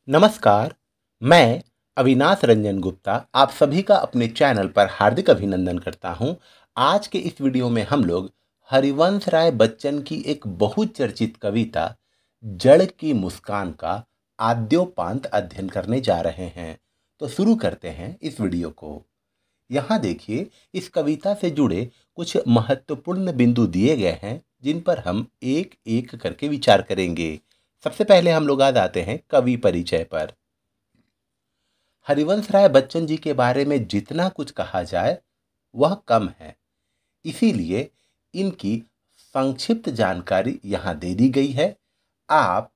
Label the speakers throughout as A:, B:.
A: नमस्कार। मैं अविनाश रंजन गुप्ता आप सभी का अपने चैनल पर हार्दिक अभिनंदन करता हूं। आज के इस वीडियो में हम लोग हरिवंश राय बच्चन की एक बहुचर्चित कविता जड़ की मुस्कान का आद्योपांत अध्ययन करने जा रहे हैं। तो शुरू करते हैं इस वीडियो को। यहाँ देखिए, इस कविता से जुड़े कुछ महत्वपूर्ण बिंदु दिए गए हैं जिन पर हम एक एक करके विचार करेंगे। सबसे पहले हम लोग आ जाते हैं कवि परिचय पर। हरिवंश राय बच्चन जी के बारे में जितना कुछ कहा जाए वह कम है, इसीलिए इनकी संक्षिप्त जानकारी यहाँ दे दी गई है। आप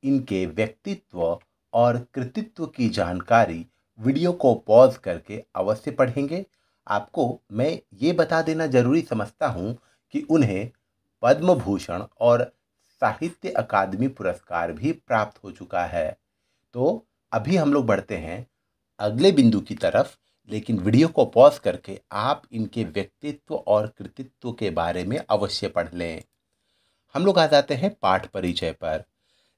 A: इनके व्यक्तित्व और कृतित्व की जानकारी वीडियो को पॉज करके अवश्य पढ़ेंगे। आपको मैं ये बता देना जरूरी समझता हूँ कि उन्हें पद्म भूषण और साहित्य अकादमी पुरस्कार भी प्राप्त हो चुका है। तो अभी हम लोग बढ़ते हैं अगले बिंदु की तरफ, लेकिन वीडियो को पॉज करके आप इनके व्यक्तित्व और कृतित्व के बारे में अवश्य पढ़ लें। हम लोग आ जाते हैं पाठ परिचय पर।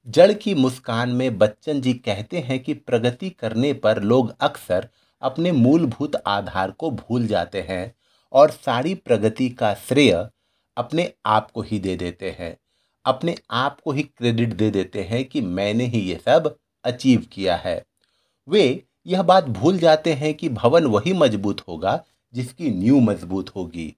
A: जड़ की मुस्कान में बच्चन जी कहते हैं कि प्रगति करने पर लोग अक्सर अपने मूलभूत आधार को भूल जाते हैं और सारी प्रगति का श्रेय अपने आप को ही दे देते हैं। अपने आप को ही क्रेडिट दे देते हैं कि मैंने ही ये सब अचीव किया है। वे यह बात भूल जाते हैं कि भवन वही मजबूत होगा जिसकी नींव मजबूत होगी,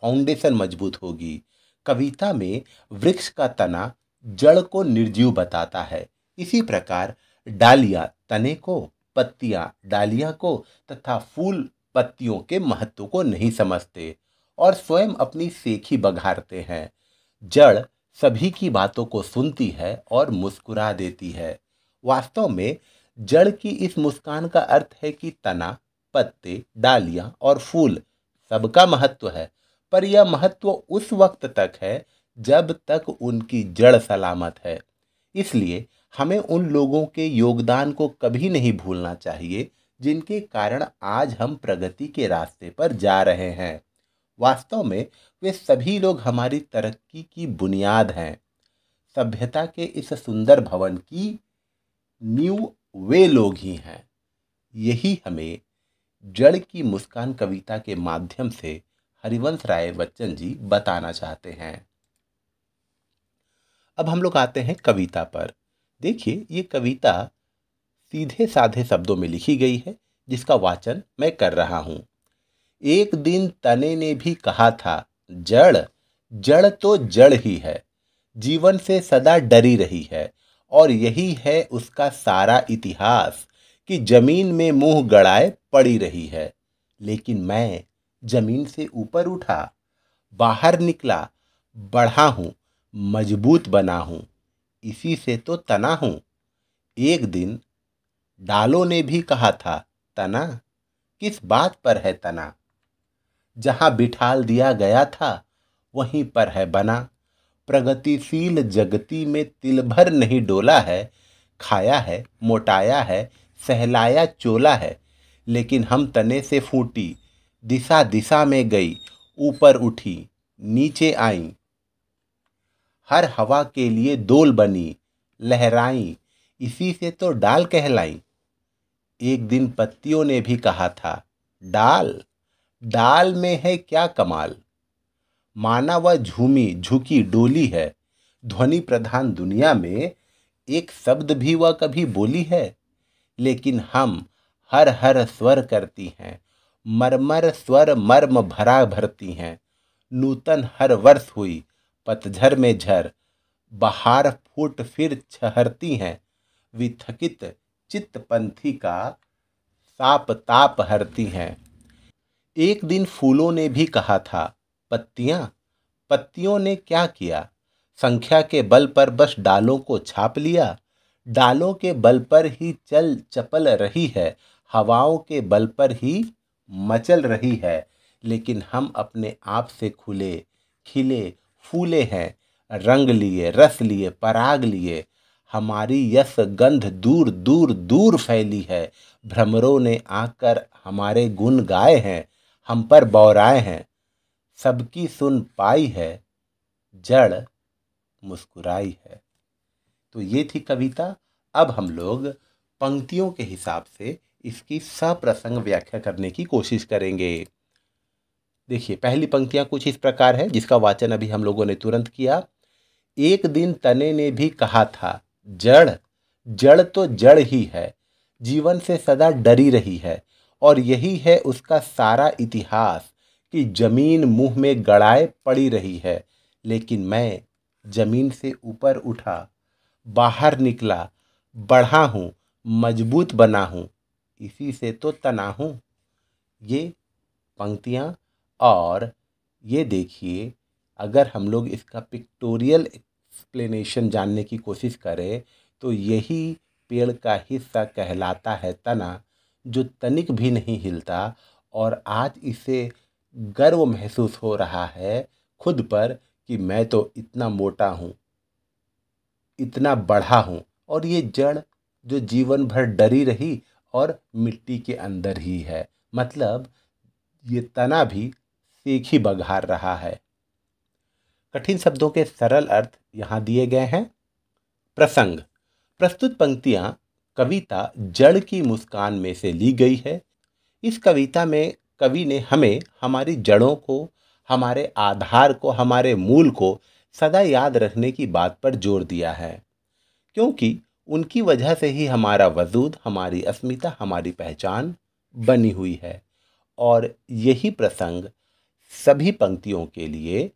A: फाउंडेशन मजबूत होगी। कविता में वृक्ष का तना जड़ को निर्जीव बताता है। इसी प्रकार डालियां तने को, पत्तियां डालियां को तथा फूल पत्तियों के महत्व को नहीं समझते और स्वयं अपनी सेखी बघारते हैं। जड़ सभी की बातों को सुनती है और मुस्कुरा देती है। वास्तव में जड़ की इस मुस्कान का अर्थ है कि तना, पत्ते, डालियां और फूल सबका महत्व है, पर यह महत्व उस वक्त तक है जब तक उनकी जड़ सलामत है। इसलिए हमें उन लोगों के योगदान को कभी नहीं भूलना चाहिए जिनके कारण आज हम प्रगति के रास्ते पर जा रहे हैं। वास्तव में वे सभी लोग हमारी तरक्की की बुनियाद हैं। सभ्यता के इस सुंदर भवन की नींव वे लोग ही हैं। यही हमें जड़ की मुस्कान कविता के माध्यम से हरिवंश राय बच्चन जी बताना चाहते हैं। अब हम लोग आते हैं कविता पर। देखिए, ये कविता सीधे साधे शब्दों में लिखी गई है जिसका वाचन मैं कर रहा हूं। एक दिन तने ने भी कहा था, जड़ जड़ तो जड़ ही है, जीवन से सदा डरी रही है और यही है उसका सारा इतिहास कि जमीन में मुंह गड़ाए पड़ी रही है। लेकिन मैं जमीन से ऊपर उठा, बाहर निकला, बढ़ा हूं, मजबूत बना हूं, इसी से तो तना हूं। एक दिन डालों ने भी कहा था, तना किस बात पर है तना, जहां बिठाल दिया गया था वहीं पर है बना। प्रगतिशील जगती में तिल भर नहीं डोला है, खाया है, मोटाया है, सहलाया चोला है, लेकिन हम तने से फूटी, दिशा दिशा में गई, ऊपर उठी, नीचे आई, हर हवा के लिए दोल बनी, लहराई, इसी से तो डाल कहलाई। एक दिन पत्तियों ने भी कहा था, डाल डाल में है क्या कमाल, माना वह झूमी झुकी डोली है, ध्वनि प्रधान दुनिया में एक शब्द भी वह कभी बोली है। लेकिन हम हर हर स्वर करती हैं, मरमर स्वर मर्म भरा भरती हैं। नूतन हर वर्ष हुई, पतझर में झर, बहार फूट फिर छहरती हैं। विथकित चित्त पंथी का साप ताप हरती हैं। एक दिन फूलों ने भी कहा था, पत्तियां पत्तियों ने क्या किया, संख्या के बल पर बस डालों को छाप लिया। डालों के बल पर ही चल चपल रही है, हवाओं के बल पर ही मचल रही है। लेकिन हम अपने आप से खुले खिले फूले हैं, रंग लिए, रस लिए, पराग लिए। हमारी यश गंध दूर दूर दूर फैली है। भ्रमरों ने आकर हमारे गुण गाए हैं, हम पर बौराए हैं। सबकी सुन पाई है, जड़ मुस्कुराई है। तो ये थी कविता। अब हम लोग पंक्तियों के हिसाब से इसकी सप्रसंग व्याख्या करने की कोशिश करेंगे। देखिए, पहली पंक्तियां कुछ इस प्रकार है, जिसका वाचन अभी हम लोगों ने तुरंत किया। एक दिन तने ने भी कहा था, जड़ जड़ तो जड़ ही है, जीवन से सदा डरी रही है, और यही है उसका सारा इतिहास कि जमीन मुंह में गड़ाए पड़ी रही है। लेकिन मैं जमीन से ऊपर उठा, बाहर निकला, बढ़ा हूँ, मजबूत बना हूँ, इसी से तो तना हूँ। ये पंक्तियाँ, और ये देखिए, अगर हम लोग इसका पिक्टोरियल एक्सप्लेनेशन जानने की कोशिश करें तो यही पेड़ का हिस्सा कहलाता है तना, जो तनिक भी नहीं हिलता, और आज इसे गर्व महसूस हो रहा है खुद पर कि मैं तो इतना मोटा हूँ, इतना बढ़ा हूँ। और ये जड़ जो जीवन भर डरी रही और मिट्टी के अंदर ही है, मतलब ये तना भी सीख ही बघार रहा है। कठिन शब्दों के सरल अर्थ यहाँ दिए गए हैं। प्रसंग, प्रस्तुत पंक्तियाँ कविता जड़ की मुस्कान में से ली गई है। इस कविता में कवि ने हमें हमारी जड़ों को, हमारे आधार को, हमारे मूल को सदा याद रखने की बात पर जोर दिया है, क्योंकि उनकी वजह से ही हमारा वजूद, हमारी अस्मिता, हमारी पहचान बनी हुई है। और यही प्रसंग सभी पंक्तियों के लिए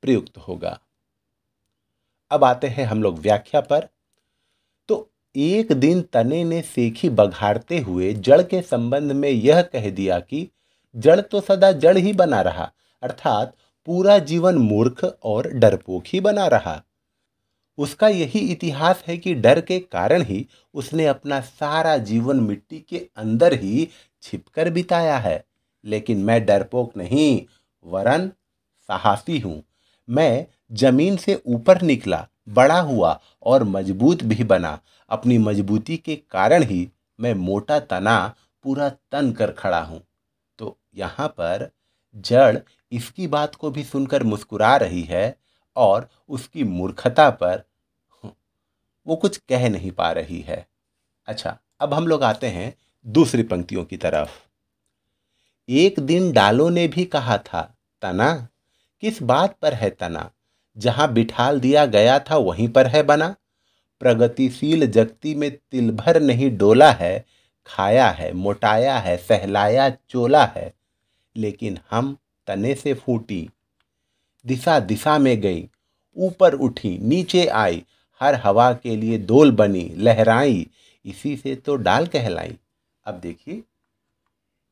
A: प्रयुक्त होगा। अब आते हैं हम लोग व्याख्या पर। तो एक दिन तने ने सेखी बघाड़ते हुए जड़ के संबंध में यह कह दिया कि जड़ तो सदा जड़ ही बना रहा, अर्थात पूरा जीवन मूर्ख और डरपोक ही बना रहा। उसका यही इतिहास है कि डर के कारण ही उसने अपना सारा जीवन मिट्टी के अंदर ही छिपकर बिताया है। लेकिन मैं डरपोक नहीं, वरन साहसी हूँ। मैं जमीन से ऊपर निकला, बड़ा हुआ और मजबूत भी बना। अपनी मजबूती के कारण ही मैं मोटा तना पूरा तन कर खड़ा हूँ। तो यहाँ पर जड़ इसकी बात को भी सुनकर मुस्कुरा रही है, और उसकी मूर्खता पर वो कुछ कह नहीं पा रही है। अच्छा, अब हम लोग आते हैं दूसरी पंक्तियों की तरफ। एक दिन डालों ने भी कहा था, तना किस बात पर है तना, जहां बिठाल दिया गया था वहीं पर है बना। प्रगतिशील जगती में तिल भर नहीं डोला है, खाया है, मोटाया है, सहलाया चोला है। लेकिन हम तने से फूटी, दिशा दिशा में गई, ऊपर उठी, नीचे आई, हर हवा के लिए दोल बनी, लहराई, इसी से तो डाल कहलाई। अब देखिए,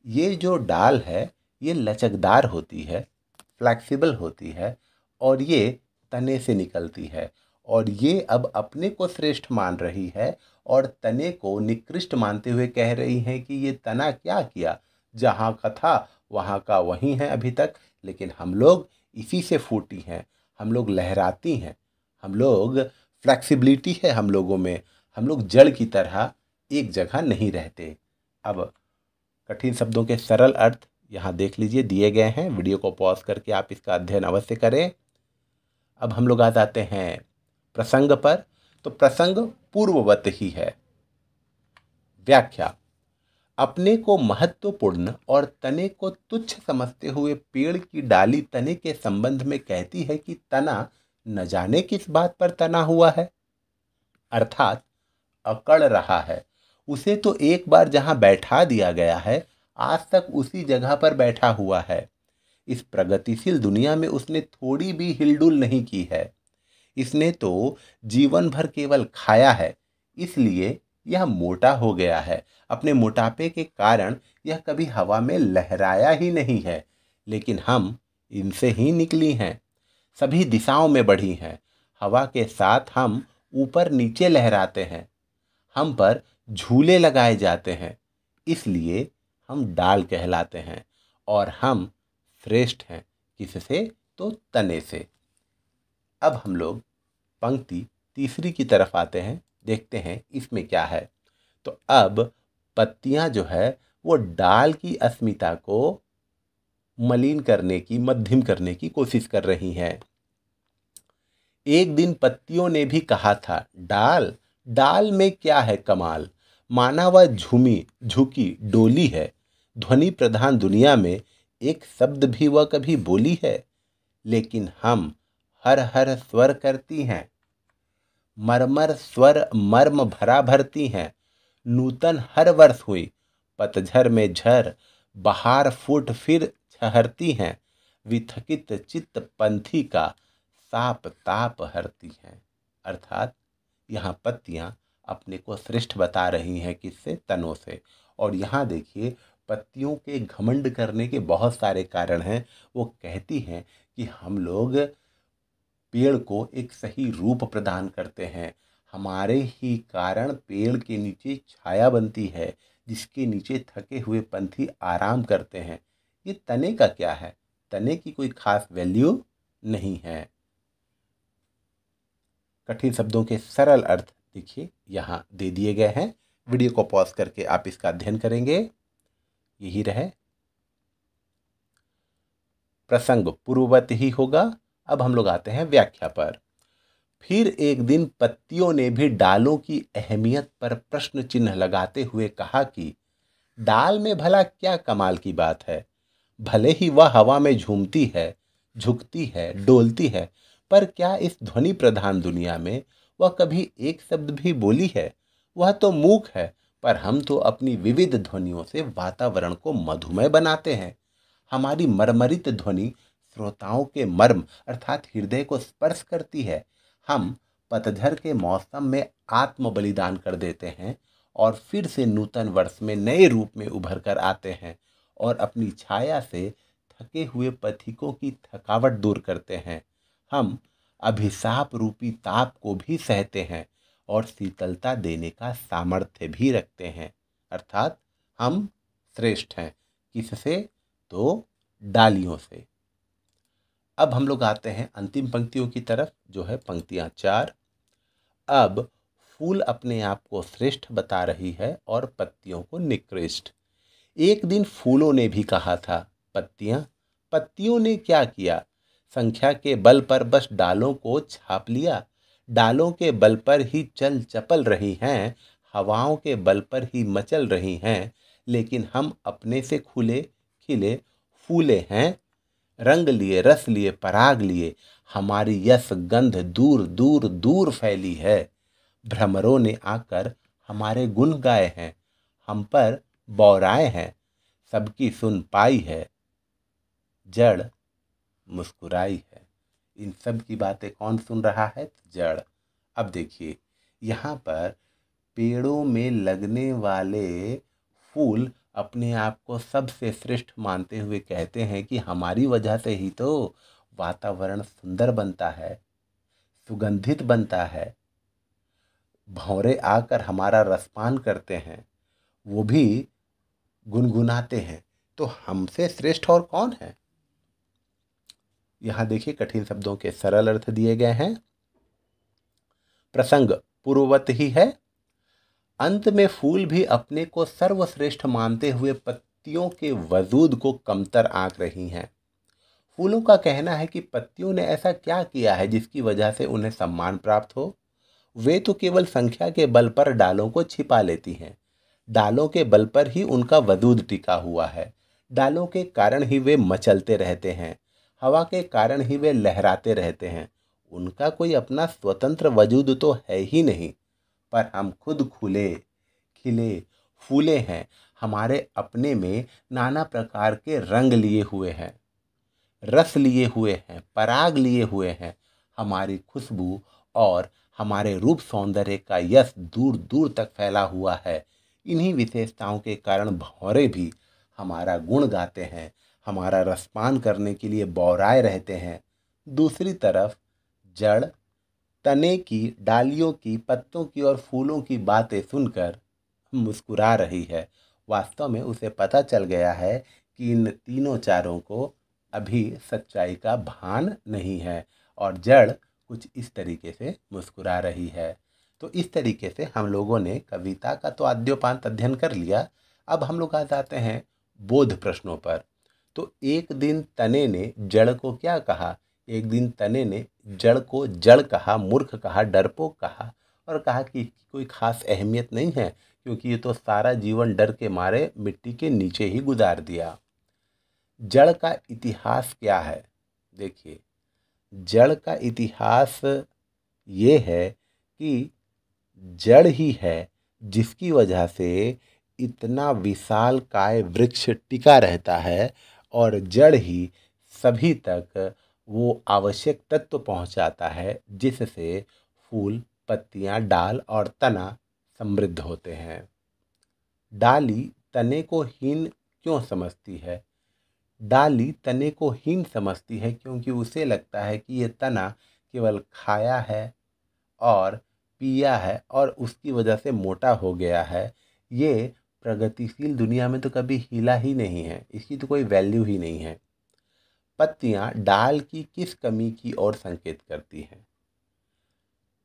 A: ये जो डाल है ये लचकदार होती है, फ्लैक्सिबल होती है, और ये तने से निकलती है, और ये अब अपने को श्रेष्ठ मान रही है और तने को निकृष्ट मानते हुए कह रही है कि ये तना क्या किया, जहाँ का था वहाँ का वहीं है अभी तक, लेकिन हम लोग इसी से फूटी हैं, हम लोग लहराती हैं, हम लोग फ्लैक्सिबिलिटी है हम लोगों में, हम लोग जड़ की तरह एक जगह नहीं रहते। अब कठिन शब्दों के सरल अर्थ यहाँ देख लीजिए, दिए गए हैं। वीडियो को पॉज करके आप इसका अध्ययन अवश्य करें। अब हम लोग आ जाते हैं प्रसंग पर। तो प्रसंग पूर्ववत ही है। व्याख्या, अपने को महत्वपूर्ण और तने को तुच्छ समझते हुए पेड़ की डाली तने के संबंध में कहती है कि तना न जाने किस बात पर तना हुआ है, अर्थात अकड़ रहा है। उसे तो एक बार जहां बैठा दिया गया है, आज तक उसी जगह पर बैठा हुआ है। इस प्रगतिशील दुनिया में उसने थोड़ी भी हिलडुल नहीं की है। इसने तो जीवन भर केवल खाया है, इसलिए यह मोटा हो गया है। अपने मोटापे के कारण यह कभी हवा में लहराया ही नहीं है। लेकिन हम इनसे ही निकली हैं, सभी दिशाओं में बढ़ी हैं। हवा के साथ हम ऊपर नीचे लहराते हैं, हम पर झूले लगाए जाते हैं, इसलिए हम डाल कहलाते हैं, और हम श्रेष्ठ हैं किससे, तो तने से। अब हम लोग पंक्ति तीसरी की तरफ आते हैं, देखते हैं इसमें क्या है। तो अब पत्तियां जो है वो डाल की अस्मिता को मलिन करने की, मध्यम करने की कोशिश कर रही हैं। एक दिन पत्तियों ने भी कहा था, डाल डाल में क्या है कमाल, माना वह झूमी झुकी डोली है। ध्वनि प्रधान दुनिया में एक शब्द भी वह कभी बोली है। लेकिन हम हर हर स्वर करती हैं, मरमर स्वर मर्म भरा भरती हैं। नूतन हर वर्ष हुई, पतझर में झर बहार फूट फिर छहरती हैं। विथकित चित्त पंथी का साप ताप हरती हैं। अर्थात यहाँ पत्तियाँ अपने को श्रेष्ठ बता रही हैं, किससे? तनों से। और यहाँ देखिए, पत्तियों के घमंड करने के बहुत सारे कारण हैं। वो कहती हैं कि हम लोग पेड़ को एक सही रूप प्रदान करते हैं, हमारे ही कारण पेड़ के नीचे छाया बनती है, जिसके नीचे थके हुए पंछी आराम करते हैं। ये तने का क्या है? तने की कोई खास वैल्यू नहीं है। कठिन शब्दों के सरल अर्थ देखिए यहाँ दे दिए गए हैं। वीडियो को पॉज करके आप इसका अध्ययन करेंगे। यही रहे, प्रसंग पूर्ववत ही होगा। अब हम लोग आते हैं व्याख्या पर। फिर एक दिन पत्तियों ने भी डालों की अहमियत पर प्रश्न चिन्ह लगाते हुए कहा कि डाल में भला क्या कमाल की बात है? भले ही वह हवा में झूमती है, झुकती है, डोलती है, पर क्या इस ध्वनि प्रधान दुनिया में वह कभी एक शब्द भी बोली है? वह तो मूक है, पर हम तो अपनी विविध ध्वनियों से वातावरण को मधुमय बनाते हैं। हमारी मरमरित ध्वनि श्रोताओं के मर्म अर्थात हृदय को स्पर्श करती है। हम पतझर के मौसम में आत्म बलिदान कर देते हैं और फिर से नूतन वर्ष में नए रूप में उभर कर आते हैं और अपनी छाया से थके हुए पथिकों की थकावट दूर करते हैं। हम अभिशाप रूपी ताप को भी सहते हैं और शीतलता देने का सामर्थ्य भी रखते हैं। अर्थात हम श्रेष्ठ हैं। किससे? तो डालियों से। अब हम लोग आते हैं अंतिम पंक्तियों की तरफ, जो है पंक्तियां 4। अब फूल अपने आप को श्रेष्ठ बता रही है और पत्तियों को निकृष्ट। एक दिन फूलों ने भी कहा था, पत्तियों ने क्या किया? संख्या के बल पर बस डालों को छाप लिया। डालों के बल पर ही चल चपल रही हैं, हवाओं के बल पर ही मचल रही हैं, लेकिन हम अपने से खुले खिले फूले हैं। रंग लिए, रस लिए, पराग लिए, हमारी यश गंध दूर दूर दूर फैली है। भ्रमरों ने आकर हमारे गुण गाए हैं, हम पर बौराए हैं, सबकी सुन पाई है, जड़ मुस्कुराई है। इन सब की बातें कौन सुन रहा है? जड़। अब देखिए, यहाँ पर पेड़ों में लगने वाले फूल अपने आप को सबसे श्रेष्ठ मानते हुए कहते हैं कि हमारी वजह से ही तो वातावरण सुंदर बनता है, सुगंधित बनता है। भंवरे आकर हमारा रसपान करते हैं, वो भी गुनगुनाते हैं, तो हमसे श्रेष्ठ और कौन है? यहाँ देखिए, कठिन शब्दों के सरल अर्थ दिए गए हैं। प्रसंग पूर्ववत ही है। अंत में फूल भी अपने को सर्वश्रेष्ठ मानते हुए पत्तियों के वजूद को कमतर आंक रही हैं। फूलों का कहना है कि पत्तियों ने ऐसा क्या किया है जिसकी वजह से उन्हें सम्मान प्राप्त हो? वे तो केवल संख्या के बल पर डालों को छिपा लेती हैं। डालों के बल पर ही उनका वजूद टिका हुआ है। डालों के कारण ही वे मचलते रहते हैं, हवा के कारण ही वे लहराते रहते हैं। उनका कोई अपना स्वतंत्र वजूद तो है ही नहीं। पर हम खुद खुले खिले फूले हैं, हमारे अपने में नाना प्रकार के रंग लिए हुए हैं, रस लिए हुए हैं, पराग लिए हुए हैं। हमारी खुशबू और हमारे रूप सौंदर्य का यश दूर दूर तक फैला हुआ है। इन्हीं विशेषताओं के कारण भंवरे भी हमारा गुण गाते हैं, हमारा रसपान करने के लिए बौराए रहते हैं। दूसरी तरफ जड़ तने की, डालियों की, पत्तों की और फूलों की बातें सुनकर मुस्कुरा रही है। वास्तव में उसे पता चल गया है कि इन तीनों चारों को अभी सच्चाई का भान नहीं है और जड़ कुछ इस तरीके से मुस्कुरा रही है। तो इस तरीके से हम लोगों ने कविता का तो आद्योपांत अध्ययन कर लिया। अब हम लोग आ जाते हैं बोध प्रश्नों पर। तो एक दिन तने ने जड़ को क्या कहा? एक दिन तने ने जड़ को जड़ कहा, मूर्ख कहा, डरपोक कहा और कहा कि कोई खास अहमियत नहीं है क्योंकि ये तो सारा जीवन डर के मारे मिट्टी के नीचे ही गुजार दिया। जड़ का इतिहास क्या है? देखिए, जड़ का इतिहास ये है कि जड़ ही है जिसकी वजह से इतना विशाल काय वृक्ष टिका रहता है, और जड़ ही सभी तक वो आवश्यक तत्व पहुंचाता है जिससे फूल, पत्तियां, डाल और तना समृद्ध होते हैं। डाली तने को हीन क्यों समझती है? डाली तने को हीन समझती है क्योंकि उसे लगता है कि ये तना केवल खाया है और पिया है और उसकी वजह से मोटा हो गया है। ये प्रगतिशील दुनिया में तो कभी हिला ही नहीं है, इसकी तो कोई वैल्यू ही नहीं है। पत्तियां डाल की किस कमी की ओर संकेत करती हैं?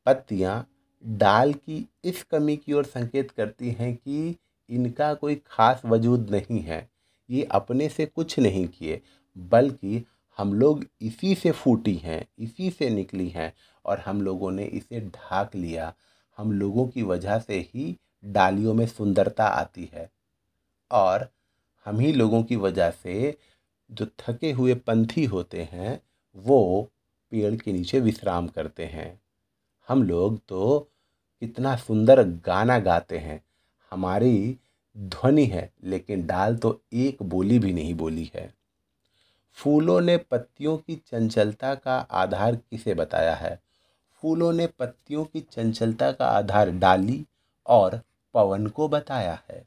A: पत्तियां डाल की इस कमी की ओर संकेत करती हैं कि इनका कोई खास वजूद नहीं है, ये अपने से कुछ नहीं किए, बल्कि हम लोग इसी से फूटी हैं, इसी से निकली हैं और हम लोगों ने इसे ढाक लिया। हम लोगों की वजह से ही डालियों में सुंदरता आती है और हम ही लोगों की वजह से जो थके हुए पंछी होते हैं वो पेड़ के नीचे विश्राम करते हैं। हम लोग तो कितना सुंदर गाना गाते हैं, हमारी ध्वनि है, लेकिन डाल तो एक बोली भी नहीं बोली है। फूलों ने पत्तियों की चंचलता का आधार किसे बताया है? फूलों ने पत्तियों की चंचलता का आधार डाली और पवन को बताया है।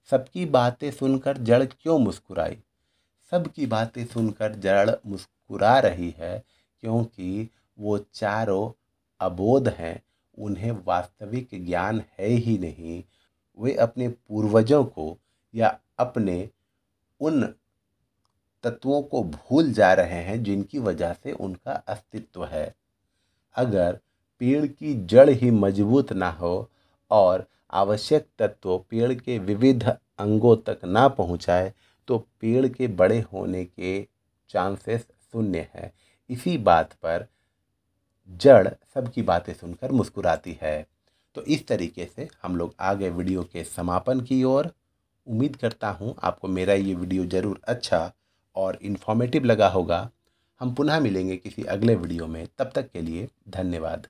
A: सबकी बातें सुनकर जड़ क्यों मुस्कुराई? सबकी बातें सुनकर जड़ मुस्कुरा रही है क्योंकि वो चारों अबोध हैं, उन्हें वास्तविक ज्ञान है ही नहीं। वे अपने पूर्वजों को या अपने उन तत्वों को भूल जा रहे हैं जिनकी वजह से उनका अस्तित्व है। अगर पेड़ की जड़ ही मजबूत ना हो और आवश्यक तत्व पेड़ के विविध अंगों तक ना पहुंचाए तो पेड़ के बड़े होने के चांसेस शून्य है। इसी बात पर जड़ सबकी बातें सुनकर मुस्कुराती है। तो इस तरीके से हम लोग आगे वीडियो के समापन की ओर। उम्मीद करता हूँ आपको मेरा ये वीडियो ज़रूर अच्छा और इन्फॉर्मेटिव लगा होगा। हम पुनः मिलेंगे किसी अगले वीडियो में, तब तक के लिए धन्यवाद।